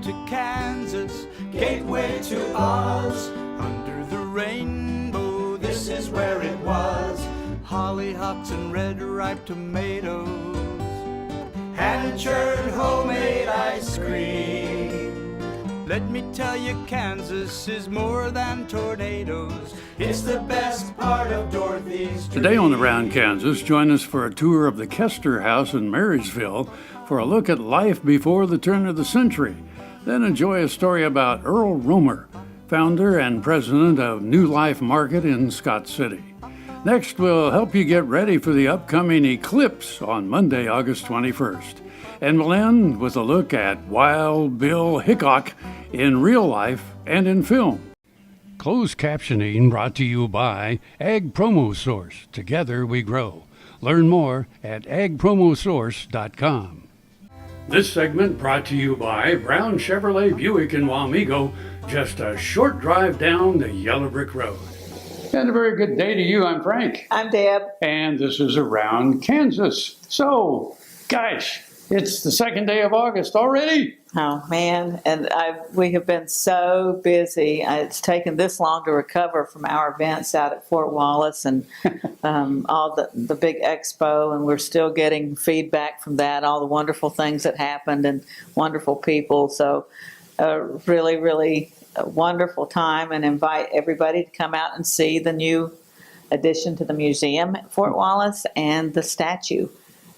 to Kansas, gateway to Oz. Under the rainbow, this is where it was. Hollyhocks and red ripe tomatoes, hand-churned homemade ice cream. Let me tell you, Kansas is more than tornadoes. It's the best part of Dorothy's dream. Today on Around Kansas, join us for a tour of the Koester House in Marysville for a look at life before the turn of the century. Then enjoy a story about Earl Roemer, founder and president of New Life Market in Scott City. Next, we'll help you get ready for the upcoming Eclipse on Monday, August 21st. And we'll end with a look at Wild Bill Hickok in real life and in film. Closed captioning brought to you by Ag Promo Source. Together we grow. Learn more at agpromosource.com. This segment brought to you by Brown Chevrolet Buick in Wamego, just a short drive down the yellow brick road. And a very good day to you. I'm Frank. I'm Deb. And this is Around Kansas. So, gosh, it's the second day of August already. Oh, man. And we have been so busy. It's taken this long to recover from our events out at Fort Wallace and all the big expo. And we're still getting feedback from that, all the wonderful things that happened and wonderful people. So really, really a wonderful time, and invite everybody to come out and see the new addition to the museum at Fort Wallace and the statue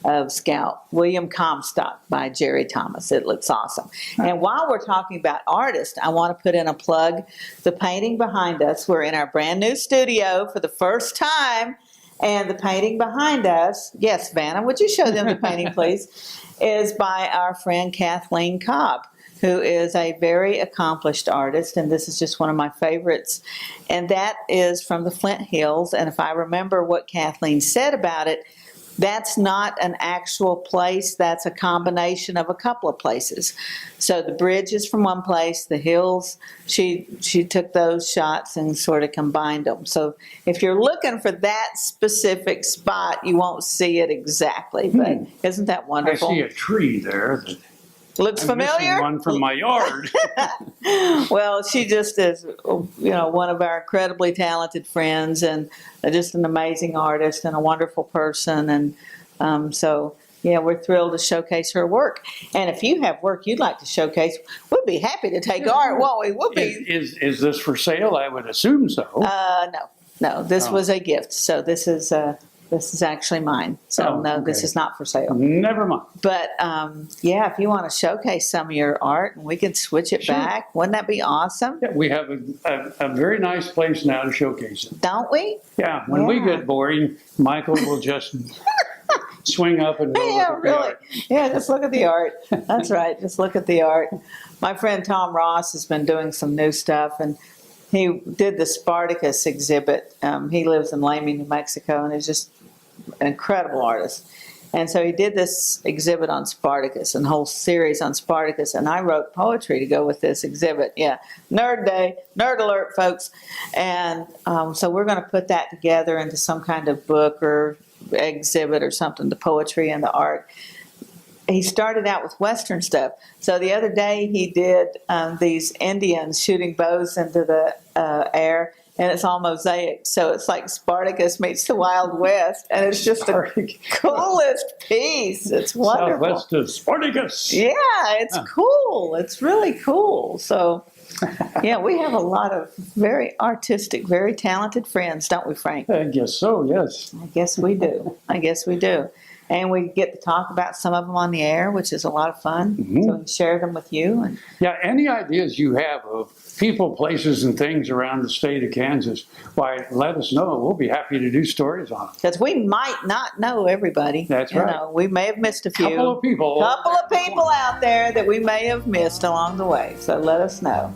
of Scout William Comstock by Jerry Thomas. It looks awesome. And while we're talking about artists, I want to put in a plug. The painting behind us, we're in our brand new studio for the first time, and the painting behind us, yes, Vanna, would you show them the painting, please, is by our friend Kathleen Cobb, who is a very accomplished artist, and this is just one of my favorites. And that is from the Flint Hills, and if I remember what Kathleen said about it, that's not an actual place, that's a combination of a couple of places. So the bridge is from one place, the hills, she took those shots and sort of combined them. So if you're looking for that specific spot, you won't see it exactly, but isn't that wonderful? I see a tree there that looks familiar. One from my yard. Well, she just is, one of our incredibly talented friends, and just an amazing artist and a wonderful person. And so, yeah, we're thrilled to showcase her work. And if you have work you'd like to showcase, we'll be happy to take art, won't we? We'll be. Is this for sale? I would assume so. No. This was a gift. So this is actually mine. So no, this is not for sale. Never mind. But yeah, if you want to showcase some of your art and we can switch it back, wouldn't that be awesome? Yeah, we have a very nice place now to showcase it. Don't we? Yeah, when we get boring, Michael will just swing up and go look at the art. Yeah, just look at the art. That's right, just look at the art. My friend Tom Ross has been doing some new stuff, and he did the Spartacus exhibit. He lives in Lamy, New Mexico, and is just an incredible artist. And so he did this exhibit on Spartacus, and a whole series on Spartacus, and I wrote poetry to go with this exhibit. Yeah, nerd day, nerd alert, folks. And so we're going to put that together into some kind of book or exhibit or something, the poetry and the art. He started out with Western stuff. So the other day he did these Indians shooting bows into the air, and it's all mosaic. So it's like Spartacus meets the Wild West, and it's just the coolest piece. It's wonderful. Southwest of Spartacus. Yeah, it's cool. It's really cool. So, yeah, we have a lot of very artistic, very talented friends, don't we, Frank? I guess so, yes. I guess we do. And we get to talk about some of them on the air, which is a lot of fun. Mm-hmm. So we share them with you. And yeah, any ideas you have of people, places, and things around the state of Kansas, why, let us know. We'll be happy to do stories on them. Because we might not know everybody. That's right. We may have missed a few. Couple of people out there that we may have missed along the way. So let us know.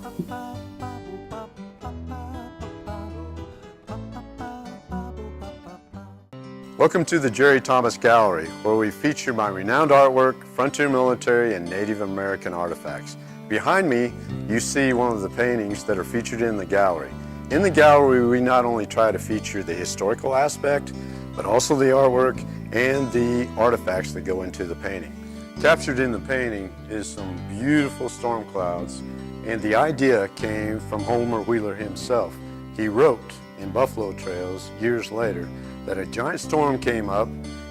Welcome to the Jerry Thomas Gallery, where we feature my renowned artwork, frontier military, and Native American artifacts. Behind me, you see one of the paintings that are featured in the gallery. In the gallery, we not only try to feature the historical aspect, but also the artwork and the artifacts that go into the painting. Captured in the painting is some beautiful storm clouds, and the idea came from Homer Wheeler himself. He wrote in Buffalo Trails years later that a giant storm came up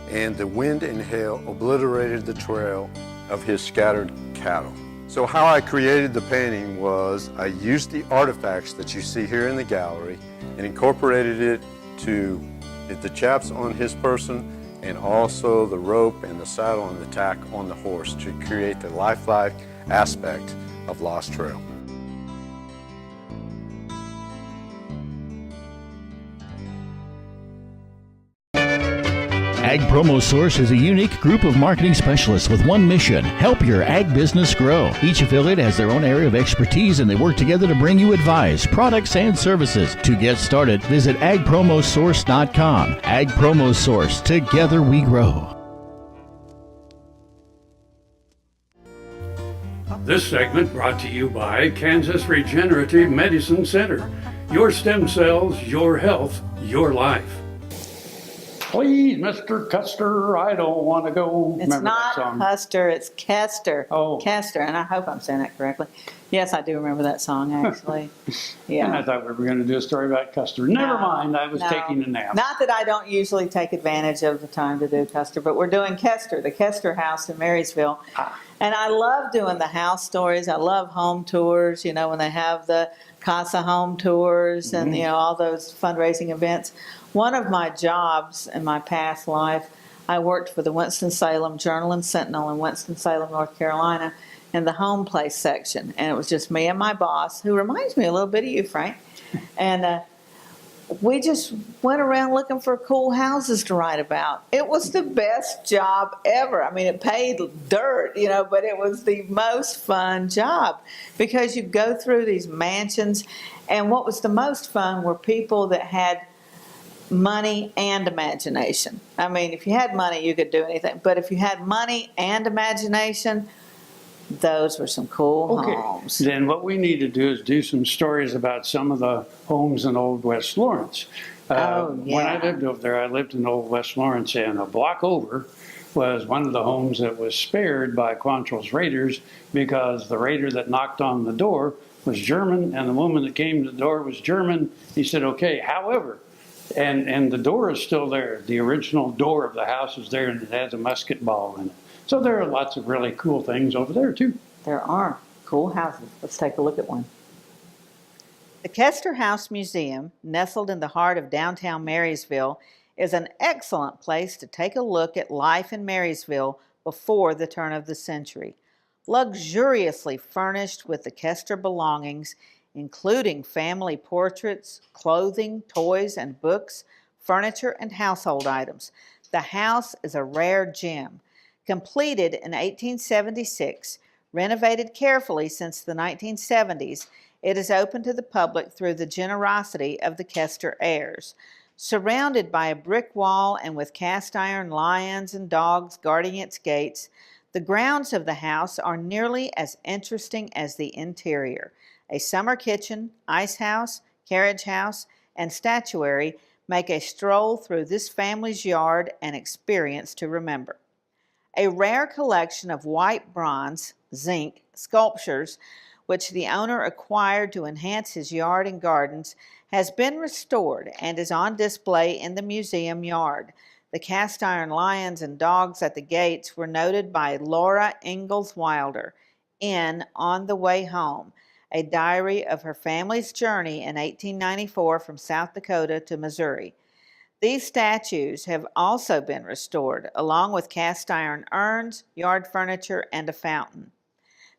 and the wind and hail obliterated the trail of his scattered cattle. So how I created the painting was I used the artifacts that you see here in the gallery and incorporated it to the chaps on his person and also the rope and the saddle and the tack on the horse to create the lifelike aspect of Lost Trail. Ag Promo Source is a unique group of marketing specialists with one mission: help your ag business grow. Each affiliate has their own area of expertise, and they work together to bring you advice, products, and services. To get started, visit agpromosource.com. Ag Promo Source. Together we grow. This segment brought to you by Kansas Regenerative Medicine Center. Your stem cells, your health, your life. Please, Mr. Koester, I don't want to go. It's Remember not that song? Koester, it's Koester. Oh. Koester, and I hope I'm saying that correctly. Yes, I do remember that song, actually. Yeah. And I thought we were going to do a story about Koester. Never mind, I was No. taking a nap. Not that I don't usually take advantage of the time to do Koester, but we're doing Koester, the Koester House in Marysville. And I love doing the house stories. I love home tours, you know, when they have the Casa home tours and, you know, all those fundraising events. One of my jobs in my past life, I worked for the Winston-Salem Journal and Sentinel in Winston-Salem, North Carolina, in the home place section. And it was just me and my boss, who reminds me a little bit of you, Frank. And we just went around looking for cool houses to write about. It was the best job ever. I mean, it paid dirt, you know, but it was the most fun job because you go through these mansions. And what was the most fun were people that had money and imagination. I mean, if you had money, you could do anything. But if you had money and imagination, those were some cool homes. Then what we need to do is do some stories about some of the homes in Old West Lawrence. When I lived over there, I lived in Old West Lawrence, and a block over was one of the homes that was spared by Quantrill's raiders because the raider that knocked on the door was German, and the woman that came to the door was German. He said, okay, however, and the door is still there. The original door of the house is there, and it has a musket ball in it. So there are lots of really cool things over there, too. There are cool houses. Let's take a look at one. The Koester House Museum, nestled in the heart of downtown Marysville, is an excellent place to take a look at life in Marysville before the turn of the century. Luxuriously furnished with the Koester belongings, including family portraits, clothing, toys and books, furniture, and household items. The house is a rare gem. Completed in 1876, renovated carefully since the 1970s, it is open to the public through the generosity of the Koester heirs. Surrounded by a brick wall and with cast iron lions and dogs guarding its gates, the grounds of the house are nearly as interesting as the interior. A summer kitchen, ice house, carriage house, and statuary make a stroll through this family's yard an experience to remember. A rare collection of white bronze, zinc, sculptures, which the owner acquired to enhance his yard and gardens, has been restored and is on display in the museum yard. The cast iron lions and dogs at the gates were noted by Laura Ingalls Wilder in On the Way Home, a diary of her family's journey in 1894 from South Dakota to Missouri. These statues have also been restored, along with cast iron urns, yard furniture, and a fountain.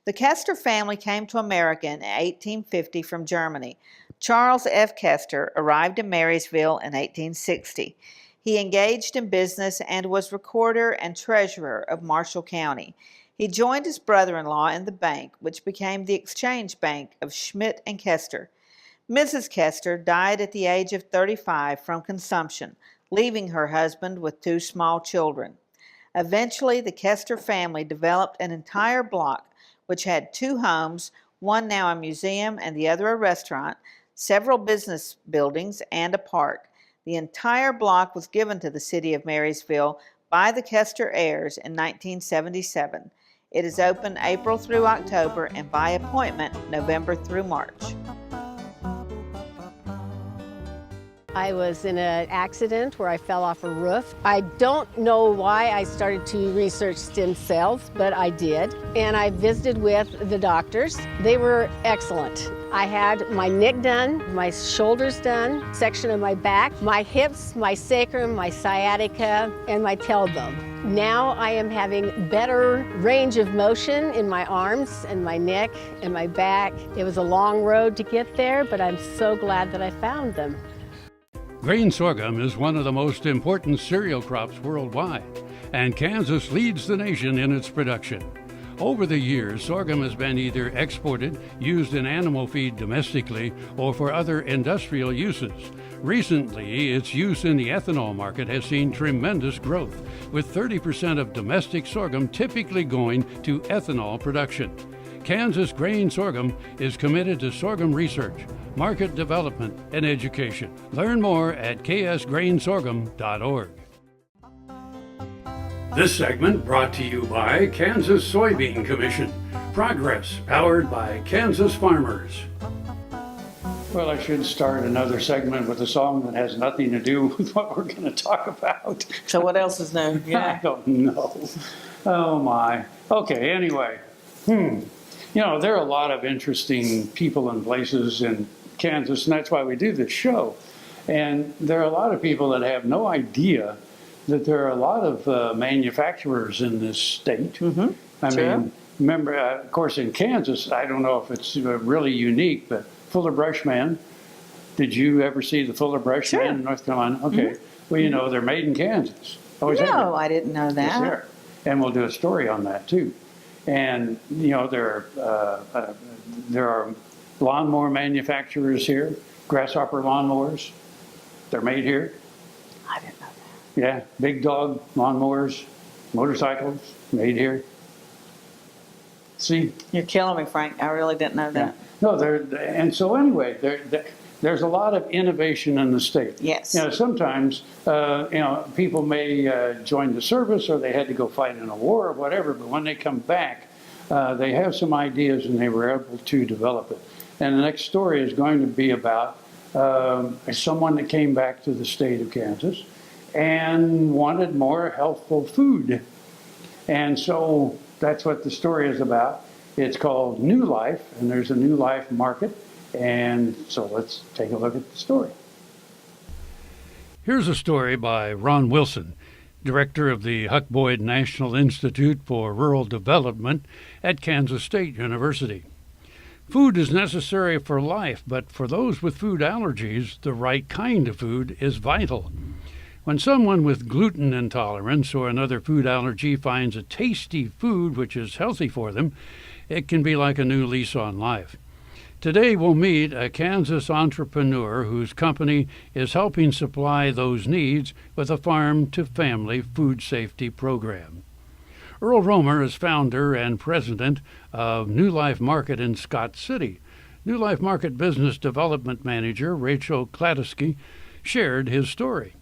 The Koester family came to America in 1850 from Germany. Charles F. Koester arrived in Marysville in 1860. He engaged in business and was recorder and treasurer of Marshall County. He joined his brother-in-law in the bank, which became the Exchange Bank of Schmidt and Koester. Mrs. Koester died at the age of 35 from consumption, leaving her husband with 2 small children. Eventually, the Koester family developed an entire block, which had 2 homes, one now a museum and the other a restaurant, several business buildings, and a park. The entire block was given to the city of Marysville by the Koester heirs in 1977. It is open April through October and by appointment November through March. I was in an accident where I fell off a roof. I don't know why I started to research stem cells, but I did. And I visited with the doctors. They were excellent. I had my neck done, my shoulders done, section of my back, my hips, my sacrum, my sciatica, and my tailbone. Now I am having better range of motion in my arms and my neck and my back. It was a long road to get there, but I'm so glad that I found them. Grain sorghum is one of the most important cereal crops worldwide, and Kansas leads the nation in its production. Over the years, sorghum has been either exported, used in animal feed domestically, or for other industrial uses. Recently, its use in the ethanol market has seen tremendous growth, with 30% of domestic sorghum typically going to ethanol production. Kansas Grain Sorghum is committed to sorghum research, market development, and education. Learn more at ksgrainsorghum.org. This segment brought to you by Kansas Soybean Commission. Progress powered by Kansas farmers. Well, I should start another segment with a song that has nothing to do with what we're going to talk about. So what else is new? I don't know. Oh my. Okay, anyway. You know, there are a lot of interesting people and places in Kansas, and that's why we do this show. And there are a lot of people that have no idea that there are a lot of manufacturers in this state. Mm-hmm. I mean, remember, of course, in Kansas, I don't know if it's really unique, but Fuller Brush Man. Did you ever see the Fuller Brush Man in North Carolina? Okay. Mm-hmm. Well, you know, they're made in Kansas. No, I didn't know that. Yes, they are. And we'll do a story on that, too. And, you know, there are lawnmower manufacturers here, grasshopper lawnmowers. They're made here. I didn't know that. Yeah, big dog lawnmowers, motorcycles, made here. See? You're killing me, Frank. I really didn't know that. Yeah. No, and so anyway, there's a lot of innovation in the state. Yes. You know, sometimes, you know, people may join the service or they had to go fight in a war or whatever, but when they come back, they have some ideas and they were able to develop it. And the next story is going to be about someone that came back to the state of Kansas and wanted more healthful food. And so that's what the story is about. It's called New Life, and there's a New Life market. And so let's take a look at the story. Here's a story by Ron Wilson, director of the Huck Boyd National Institute for Rural Development at Kansas State University. Food is necessary for life, but for those with food allergies, the right kind of food is vital. When someone with gluten intolerance or another food allergy finds a tasty food which is healthy for them, it can be like a new lease on life. Today we'll meet a Kansas entrepreneur whose company is helping supply those needs with a farm-to-family food safety program. Earl Roemer is founder and president of New Life Market in Scott City. New Life Market Business Development Manager Rachel Kladsky shared his story.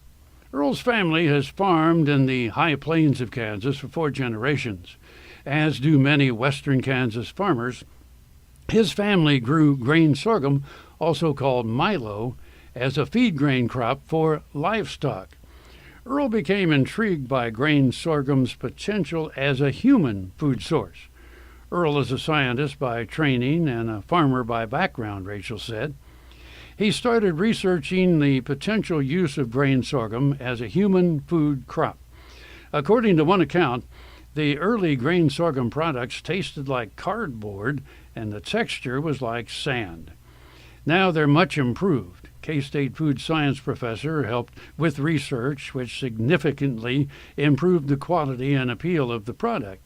Earl's family has farmed in the high plains of Kansas for 4 generations. As do many western Kansas farmers, his family grew grain sorghum, also called milo, as a feed grain crop for livestock. Earl became intrigued by grain sorghum's potential as a human food source. Earl is a scientist by training and a farmer by background, Rachel said. He started researching the potential use of grain sorghum as a human food crop. According to one account, the early grain sorghum products tasted like cardboard and the texture was like sand. Now they're much improved. K-State food science professor helped with research which significantly improved the quality and appeal of the product.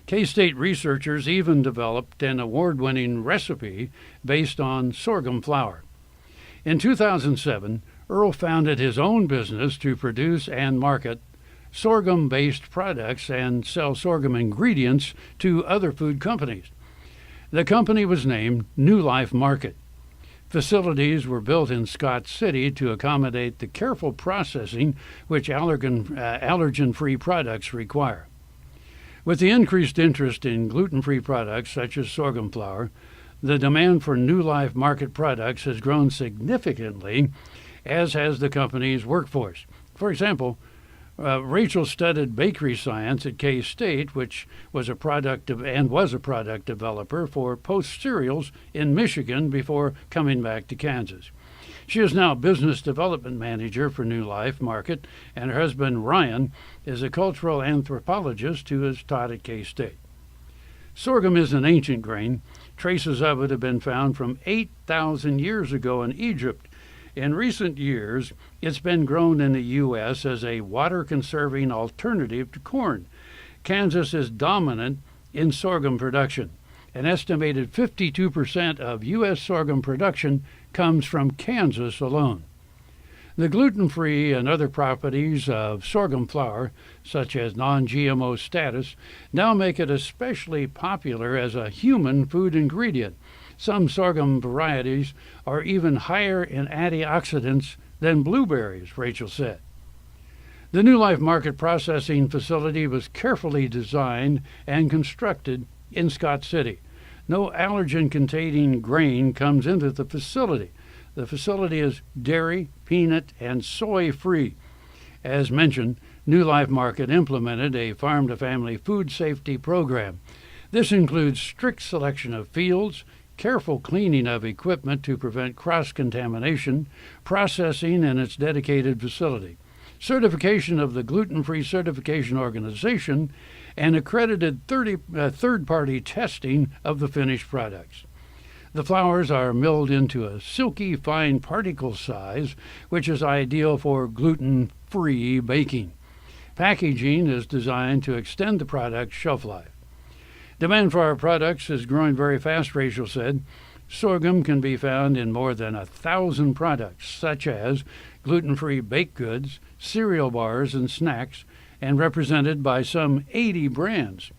K-State researchers even developed an award-winning recipe based on sorghum flour. In 2007, Earl founded his own business to produce and market sorghum-based products and sell sorghum ingredients to other food companies. The company was named New Life Market. Facilities were built in Scott City to accommodate the careful processing which allergen-free products require. With the increased interest in gluten-free products such as sorghum flour, the demand for New Life Market products has grown significantly, as has the company's workforce. For example, Rachel studied bakery science at K-State, which was a product developer for Post cereals in Michigan before coming back to Kansas. She is now business development manager for New Life Market, and her husband Ryan is a cultural anthropologist who has taught at K-State. Sorghum is an ancient grain. Traces of it have been found from 8,000 years ago in Egypt. In recent years, it's been grown in the U.S. as a water-conserving alternative to corn. Kansas is dominant in sorghum production. An estimated 52% of U.S. sorghum production comes from Kansas alone. The gluten-free and other properties of sorghum flour, such as non-GMO status, now make it especially popular as a human food ingredient. Some sorghum varieties are even higher in antioxidants than blueberries, Rachel said. The New Life Market processing facility was carefully designed and constructed in Scott City. No allergen-containing grain comes into the facility. The facility is dairy, peanut, and soy-free. As mentioned, New Life Market implemented a farm-to-family food safety program. This includes strict selection of fields, careful cleaning of equipment to prevent cross-contamination, processing in its dedicated facility, certification of the Gluten-Free Certification Organization, and accredited third-party testing of the finished products. The flours are milled into a silky fine particle size, which is ideal for gluten-free baking. Packaging is designed to extend the product's shelf life. Demand for our products is growing very fast, Rachel said. Sorghum can be found in more than 1,000 products, such as gluten-free baked goods, cereal bars, and snacks, and represented by some 80 brands.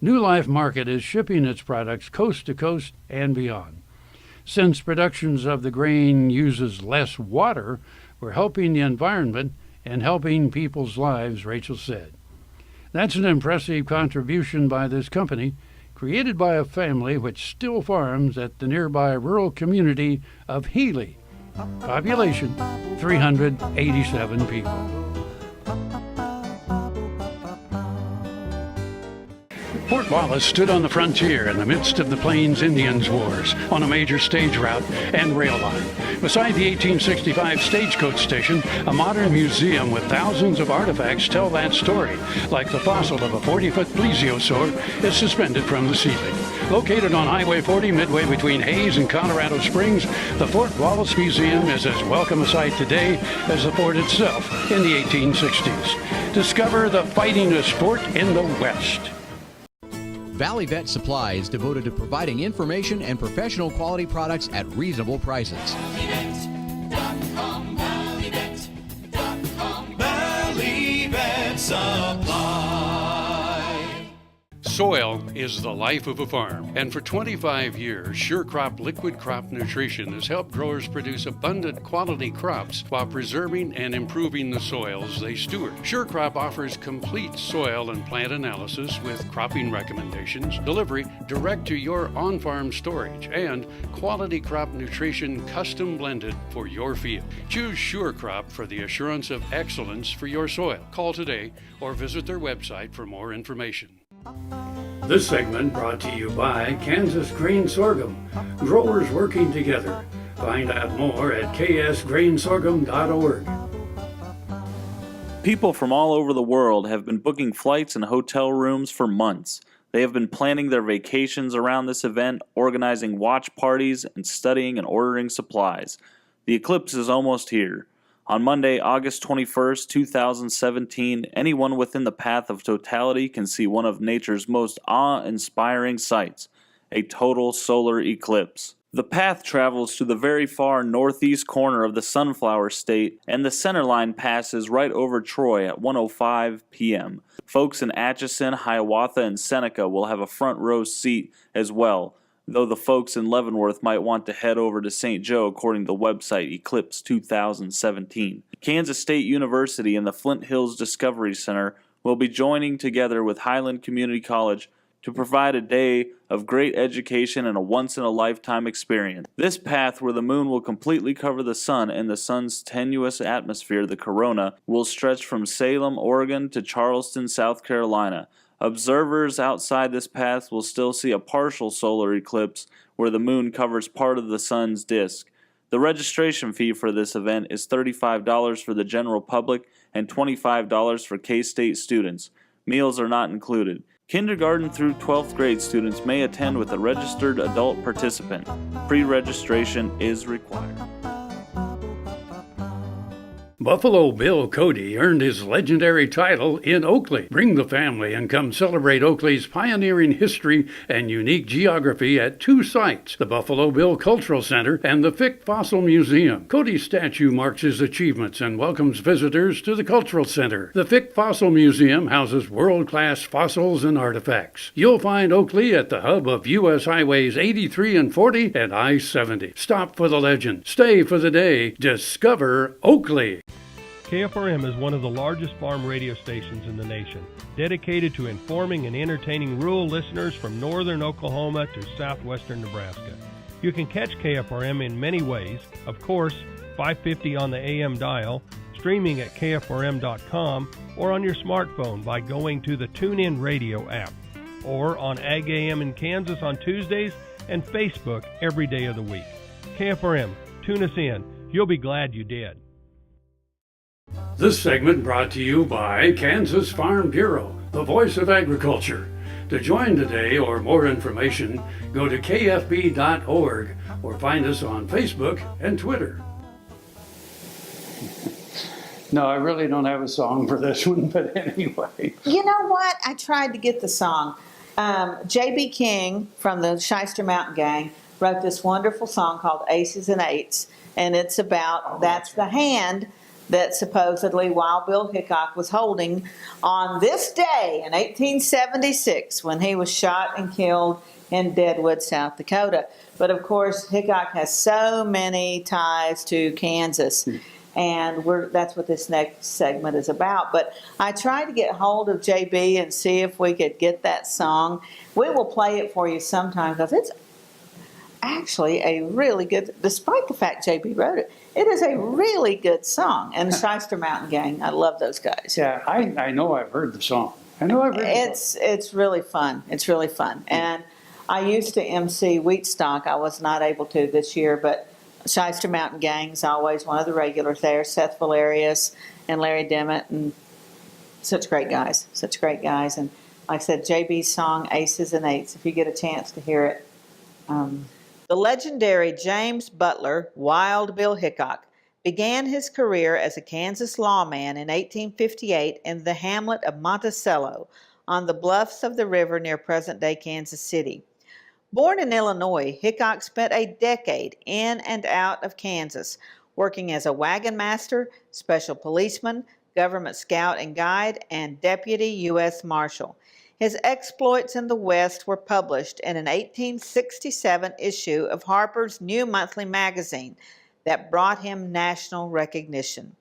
New Life Market is shipping its products coast to coast and beyond. Since productions of the grain uses less water, we're helping the environment and helping people's lives, Rachel said. That's an impressive contribution by this company, created by a family which still farms at the nearby rural community of Healy. Population, 387 people. Fort Wallace stood on the frontier in the midst of the Plains Indians Wars on a major stage route and rail line. Beside the 1865 stagecoach station, a modern museum with thousands of artifacts tell that story, like the fossil of a 40-foot plesiosaur is suspended from the ceiling. Located on Highway 40 midway between Hayes and Colorado Springs, the Fort Wallace Museum is as welcome a site today as the fort itself in the 1860s. Discover the fightingest sport in the West. Valley Vet Supply is devoted to providing information and professional quality products at reasonable prices. ValleyVet.com, ValleyVet.com, Valley Vet Supply. Soil is the life of a farm, and for 25 years, SureCrop Liquid Crop Nutrition has helped growers produce abundant quality crops while preserving and improving the soils they steward. SureCrop offers complete soil and plant analysis with cropping recommendations, delivery direct to your on-farm storage, and quality crop nutrition custom blended for your field. Choose SureCrop for the assurance of excellence for your soil. Call today or visit their website for more information. This segment brought to you by Kansas Grain Sorghum, growers working together. Find out more at ksgrainsorghum.org. People from all over the world have been booking flights and hotel rooms for months. They have been planning their vacations around this event, organizing watch parties, and studying and ordering supplies. The Eclipse is almost here. On Monday, August 21st, 2017, anyone within the path of totality can see one of nature's most awe-inspiring sights, a total solar eclipse. The path travels to the very far northeast corner of the Sunflower State, and the center line passes right over Troy at 1:05 p.m. Folks in Atchison, Hiawatha, and Seneca will have a front row seat as well, though the folks in Leavenworth might want to head over to St. Joe according to the website Eclipse 2017. Kansas State University and the Flint Hills Discovery Center will be joining together with Highland Community College to provide a day of great education and a once-in-a-lifetime experience. This path, where the moon will completely cover the sun and the sun's tenuous atmosphere, the corona, will stretch from Salem, Oregon to Charleston, South Carolina. Observers outside this path will still see a partial solar eclipse where the moon covers part of the sun's disk. The registration fee for this event is $35 for the general public and $25 for K-State students. Meals are not included. Kindergarten through 12th grade students may attend with a registered adult participant. Pre-registration is required. Buffalo Bill Cody earned his legendary title in Oakley. Bring the family and come celebrate Oakley's pioneering history and unique geography at two sites, the Buffalo Bill Cultural Center and the Fick Fossil Museum. Cody's statue marks his achievements and welcomes visitors to the Cultural Center. The Fick Fossil Museum houses world-class fossils and artifacts. You'll find Oakley at the hub of U.S. Highways 83 and 40 and I-70. Stop for the legend. Stay for the day. Discover Oakley. KFRM is one of the largest farm radio stations in the nation, dedicated to informing and entertaining rural listeners from northern Oklahoma to southwestern Nebraska. You can catch KFRM in many ways, of course, 550 on the AM dial, streaming at kfrm.com, or on your smartphone by going to the TuneIn Radio app, or on Ag AM in Kansas on Tuesdays and Facebook every day of the week. KFRM, tune us in. You'll be glad you did. This segment brought to you by Kansas Farm Bureau, the voice of agriculture. To join today or more information, go to kfb.org or find us on Facebook and Twitter. No, I really don't have a song for this one, but anyway. You know what? I tried to get the song. J.B. King from the Shyster Mountain Gang wrote this wonderful song called Aces and Eights, and it's about that's the hand that supposedly Wild Bill Hickok was holding on this day in 1876 when he was shot and killed in Deadwood, South Dakota. But of course, Hickok has so many ties to Kansas, and that's what this next segment is about. But I tried to get hold of JB and see if we could get that song. We will play it for you sometime because it's actually a really good, despite the fact JB wrote it, it is a really good song. And the Shyster Mountain Gang, I love those guys. Yeah, I know I've heard the song. It's really fun. It's really fun. And I used to MC Wheatstock. I was not able to this year, but Shyster Mountain Gang's always one of the regulars there. Seth Valerius and Larry Dimmitt, and such great guys. And like I said, JB's song, Aces and Eights, if you get a chance to hear it. The legendary James Butler, Wild Bill Hickok, began his career as a Kansas lawman in 1858 in the hamlet of Monticello on the bluffs of the river near present-day Kansas City. Born in Illinois, Hickok spent a decade in and out of Kansas, working as a wagon master, special policeman, government scout and guide, and deputy U.S. Marshal. His exploits in the West were published in an 1867 issue of Harper's New Monthly magazine that brought him national recognition.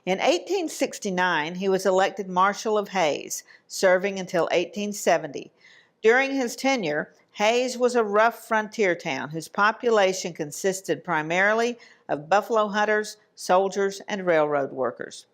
In 1869, he was elected Marshal of Hays, serving until 1870. During his tenure, Hays was a rough frontier town whose population consisted primarily of buffalo hunters, soldiers, and railroad workers.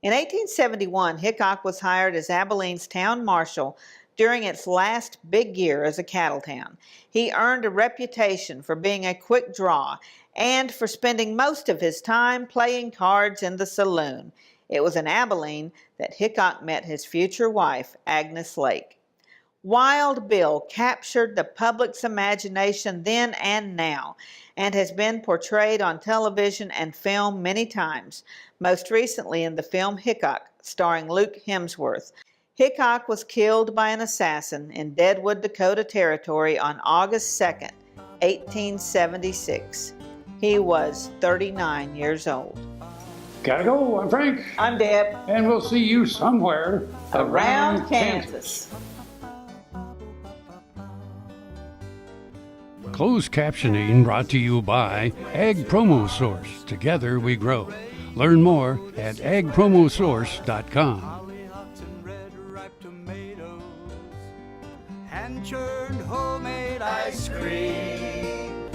In 1871, Hickok was hired as Abilene's town marshal during its last big year as a cattle town. He earned a reputation for being a quick draw and for spending most of his time playing cards in the saloon. It was in Abilene that Hickok met his future wife, Agnes Lake. Wild Bill captured the public's imagination then and now, and has been portrayed on television and film many times, most recently in the film Hickok, starring Luke Hemsworth. Hickok was killed by an assassin in Deadwood, Dakota Territory on August 2nd, 1876. He was 39 years old. Gotta go. I'm Frank. I'm Deb. And we'll see you somewhere around Kansas. Closed captioning brought to you by Ag Promo Source. Together we grow. Learn more at agpromosource.com. ice cream.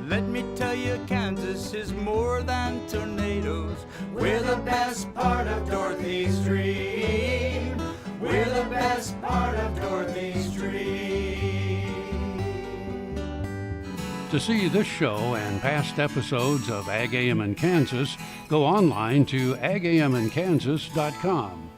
Let me tell you, Kansas is more than tornadoes. We're the best part of Dorothy's dream. We're the best part of Dorothy's dream. To see this show and past episodes of Ag AM in Kansas, go online to agamandkansas.com.